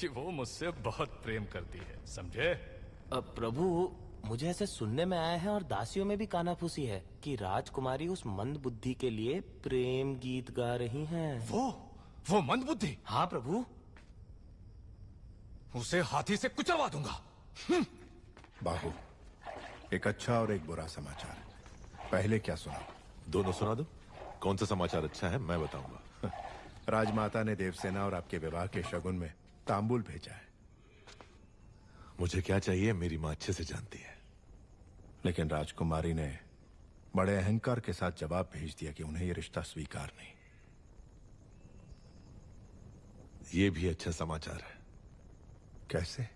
कि वो मुझसे बहुत प्रेम करती है, समझे? प्रभु, मुझे ऐसे सुनने में आया है और दासियों में भी कानाफूसी है कि राजकुमारी उस मंद बुद्धि के लिए प्रेम गीत गा रही हैं। वो मंद बुद्धि? हाँ प्रभु। उसे हाथी से कुचलवा दूंगा। बाबू, एक अच्छा और एक बुरा समाचार। पहले क्या सुना? दोनों सुना दो। कौन सा समाचार अच्छा है मैं बताऊंगा। राजमाता ने देवसेना और आपके विवाह के शगुन में तांबूल भेजा है। मुझे क्या चाहिए मेरी मां अच्छे से जानती है। लेकिन राजकुमारी ने बड़े अहंकार के साथ जवाब भेज दिया कि उन्हें यह रिश्ता स्वीकार नहीं। यह भी अच्छा समाचार है। कैसे?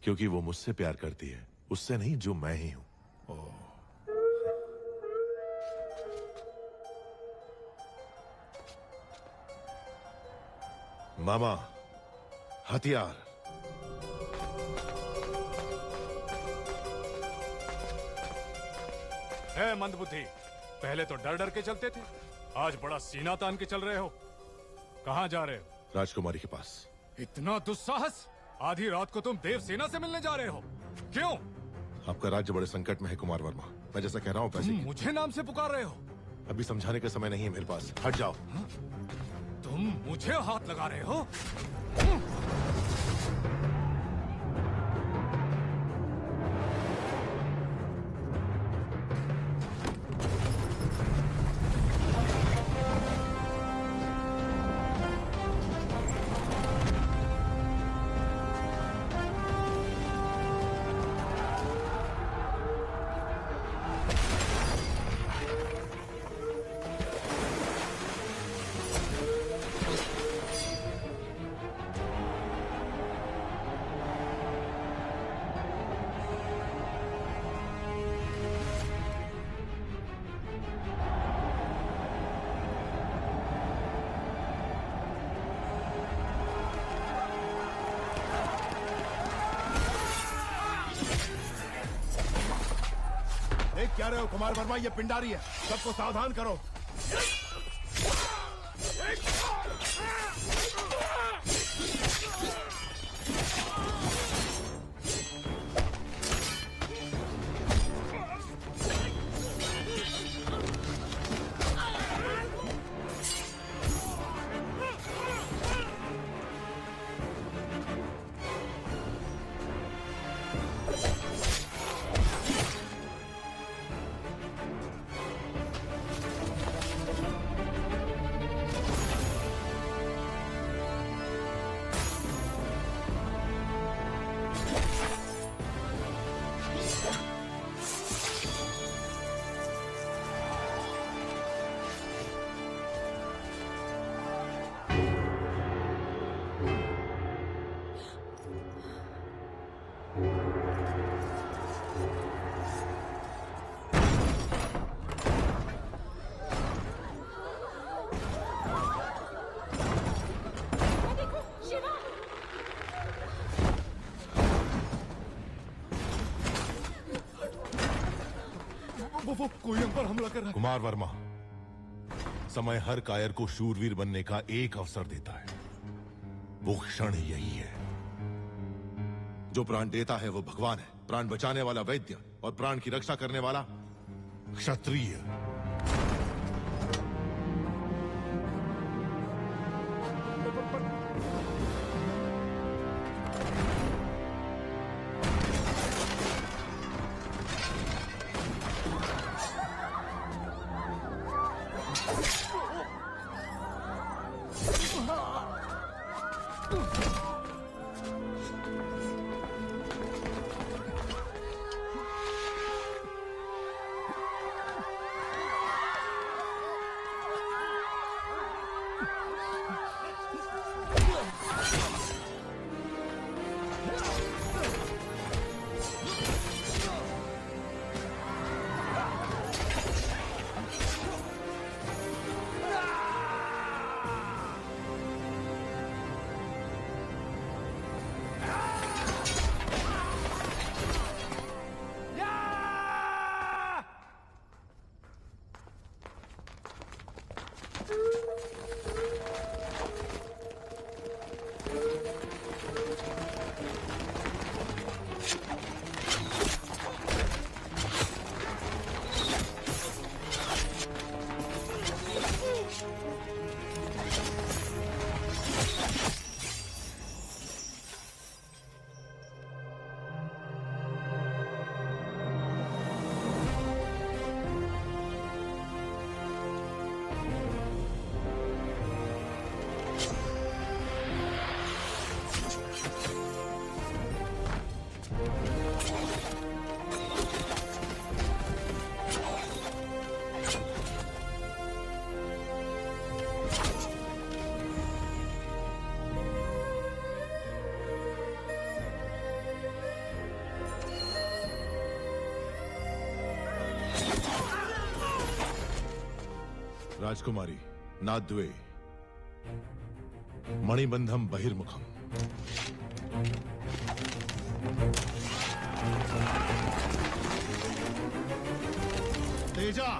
क्योंकि वो मुझसे प्यार करती है, उससे नहीं जो मैं ही हूं। मामा, हथियार। है मंदबुद्धि, पहले तो डर डर के चलते थे, आज बड़ा सीना तान के चल रहे हो। कहां जा रहे हो? राजकुमारी के पास। इतना दुस्साहस? आधी रात को तुम देवसेना से मिलने जा रहे हो? क्यों? आपका राज्य बड़े संकट में है कुमार वर्मा। मैं जैसा कह रहा हूं पैसे मुझे नाम से पुकार रहे हो? अभी समझाने का समय नहीं है मेरे पास। हट जाओ। तुम मुझे हाथ लगा रहे हो? क्या रहे हो कुमार वर्मा? ये पिंडारी है, सबको सावधान करो। वो कोई हम पर हमला कर रहा है। कुमार वर्मा, समय हर कायर को शूरवीर बनने का एक अवसर देता है। वो क्षण यही है। जो प्राण देता है वो भगवान है, प्राण बचाने वाला वैद्य और प्राण की रक्षा करने वाला क्षत्रिय। राजकुमारी नाद्वे मणिबंधम बहिर्मुखम। तेजा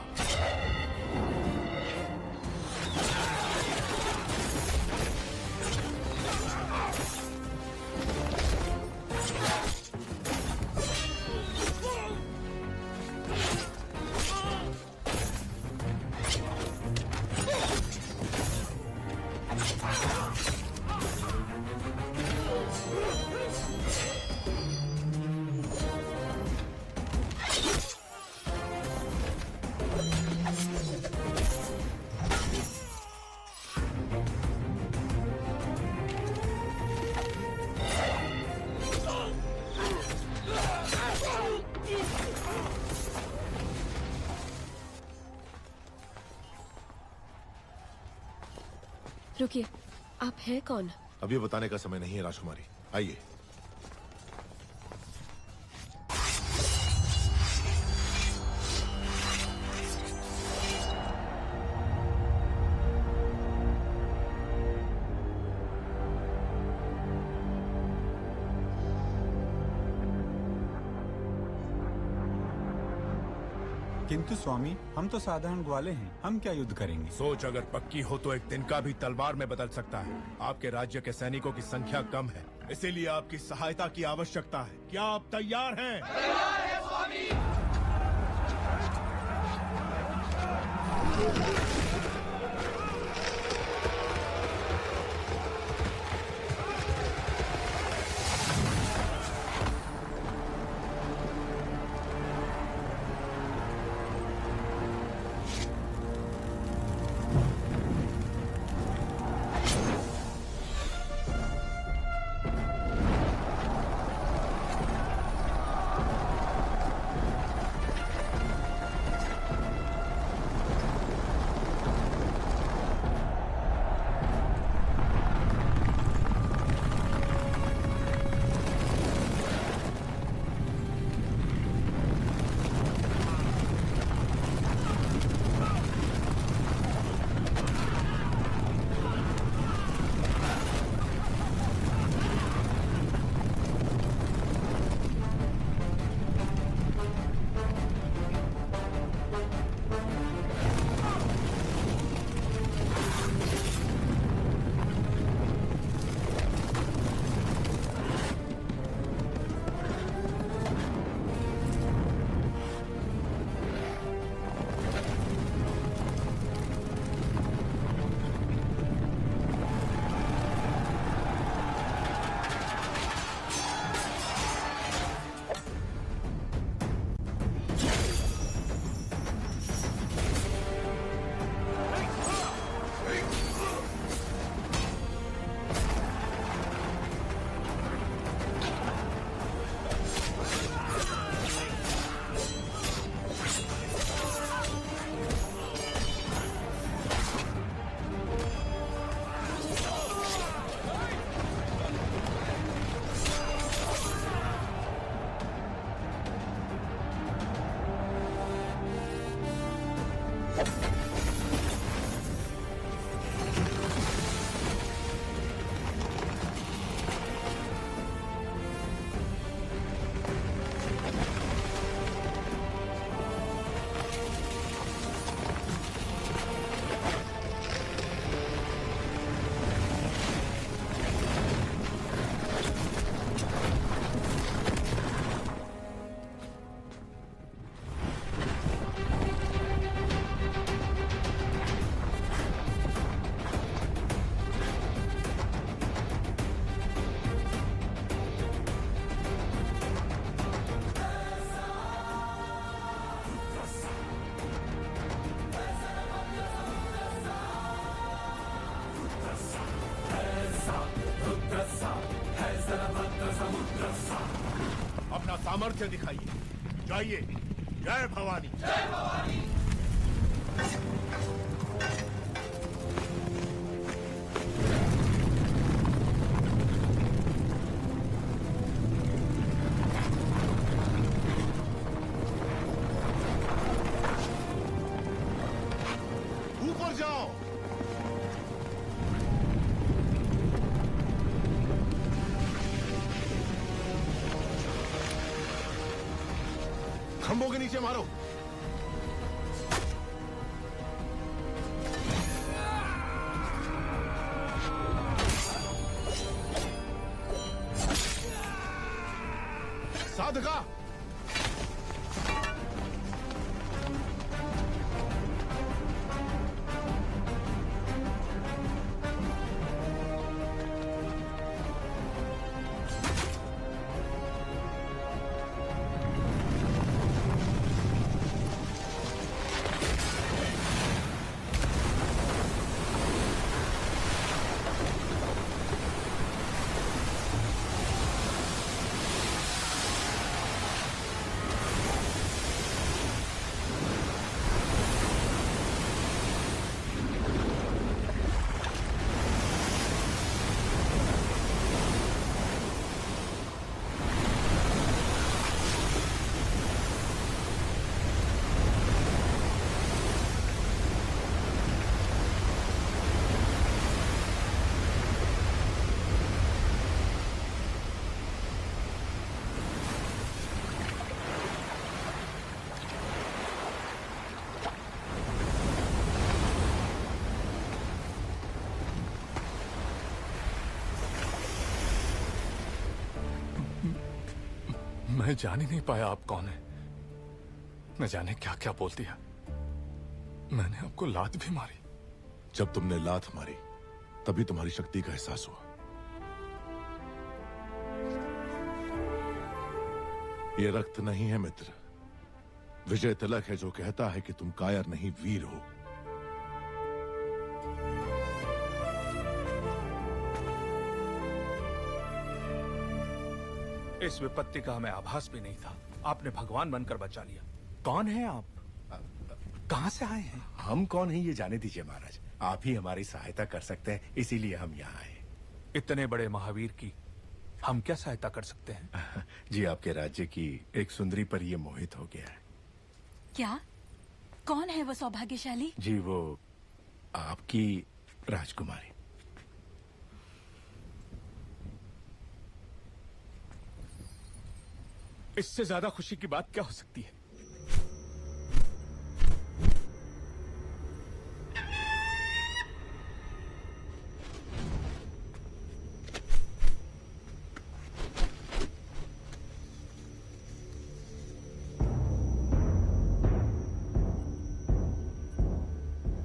रुकिए, आप हैं कौन? अभी बताने का समय नहीं है राजकुमारी, आइए। किंतु स्वामी, हम तो साधारण ग्वाले हैं, हम क्या युद्ध करेंगे? सोच अगर पक्की हो तो एक तिनका भी तलवार में बदल सकता है। आपके राज्य के सैनिकों की संख्या कम है, इसीलिए आपकी सहायता की आवश्यकता है। क्या आप तैयार हैं? तैयार है स्वामी। अपना सामर्थ्य दिखाइए। जाइए। जय भवानी। जय भवानी। ऊपर जाओ। खंभों के नीचे मारो। साधका, मैं जान ही नहीं पाया आप कौन है। न जाने क्या क्या बोल दिया। मैंने आपको लात भी मारी। जब तुमने लात मारी तभी तुम्हारी शक्ति का एहसास हुआ। ये रक्त नहीं है मित्र, विजय तिलक है जो कहता है कि तुम कायर नहीं वीर हो। इस विपत्ति का हमें आभास भी नहीं था। आपने भगवान बनकर बचा लिया। कौन है आप? कहां से आए हैं? हम कौन हैं ये जाने दीजिए महाराज। आप ही हमारी सहायता कर सकते हैं, इसीलिए हम यहाँ आए। इतने बड़े महावीर की हम क्या सहायता कर सकते हैं? जी, आपके राज्य की एक सुंदरी पर ये मोहित हो गया है। क्या? कौन है वो सौभाग्यशाली? जी, वो आपकी राजकुमारी। इससे ज्यादा खुशी की बात क्या हो सकती है?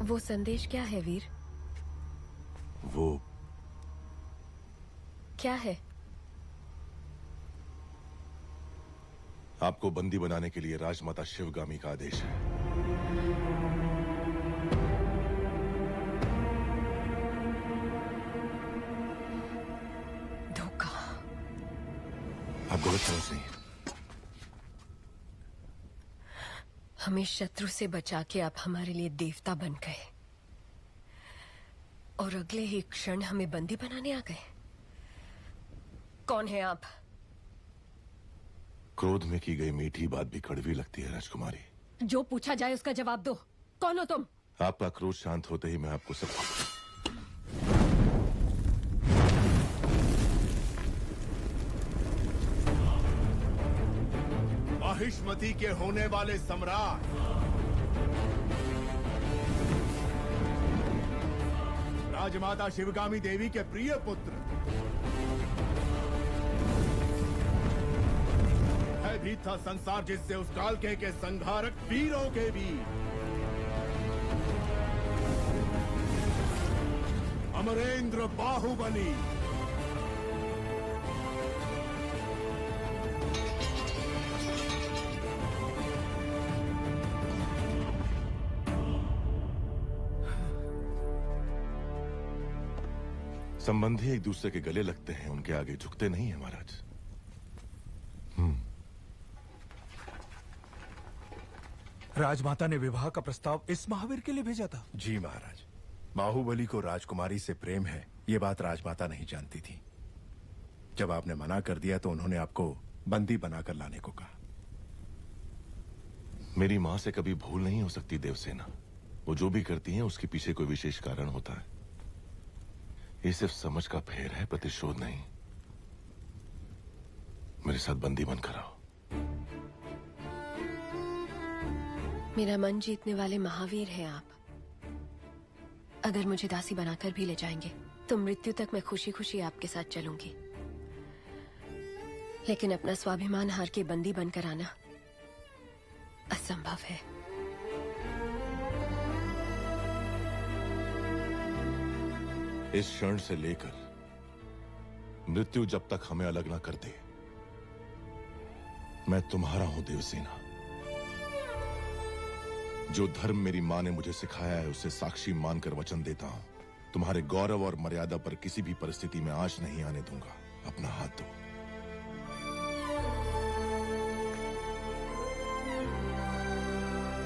वो संदेश क्या है वीर? वो क्या है? आपको बंदी बनाने के लिए राजमाता शिवगामी का आदेश है। धोखा। आप गलत समझ रही हैं। हमें शत्रु से बचा के आप हमारे लिए देवता बन गए और अगले ही क्षण हमें बंदी बनाने आ गए। कौन है आप? क्रोध में की गई मीठी बात भी कड़वी लगती है राजकुमारी। जो पूछा जाए उसका जवाब दो। कौन हो तुम? आपका क्रोध शांत होते ही मैं आपको सब महिष्मती के होने वाले सम्राट राजमाता शिवगामी देवी के प्रिय पुत्र भी था संसार जिससे उस काल के संहारक वीरों के वीर अमरेंद्र बाहुबली। संबंधी एक दूसरे के गले लगते हैं, उनके आगे झुकते नहीं है महाराज। राजमाता ने विवाह का प्रस्ताव इस महावीर के लिए भेजा था? जी महाराज, बाहुबली को राजकुमारी से प्रेम है, ये बात राजमाता नहीं जानती थी। जब आपने मना कर दिया तो उन्होंने आपको बंदी बनाकर लाने को कहा। मेरी मां से कभी भूल नहीं हो सकती देवसेना। वो जो भी करती है उसके पीछे कोई विशेष कारण होता है। ये सिर्फ समझ का फेर है, प्रतिशोध नहीं। मेरे साथ बंदी बनकर आओ। मेरा मन जीतने वाले महावीर हैं आप। अगर मुझे दासी बनाकर भी ले जाएंगे तो मृत्यु तक मैं खुशी खुशी आपके साथ चलूंगी, लेकिन अपना स्वाभिमान हार के बंदी बनकर आना असंभव है। इस क्षण से लेकर मृत्यु जब तक हमें अलग ना कर दे, मैं तुम्हारा हूं देवसेना। जो धर्म मेरी मां ने मुझे सिखाया है उसे साक्षी मानकर वचन देता हूं, तुम्हारे गौरव और मर्यादा पर किसी भी परिस्थिति में आंच नहीं आने दूंगा। अपना हाथ दो।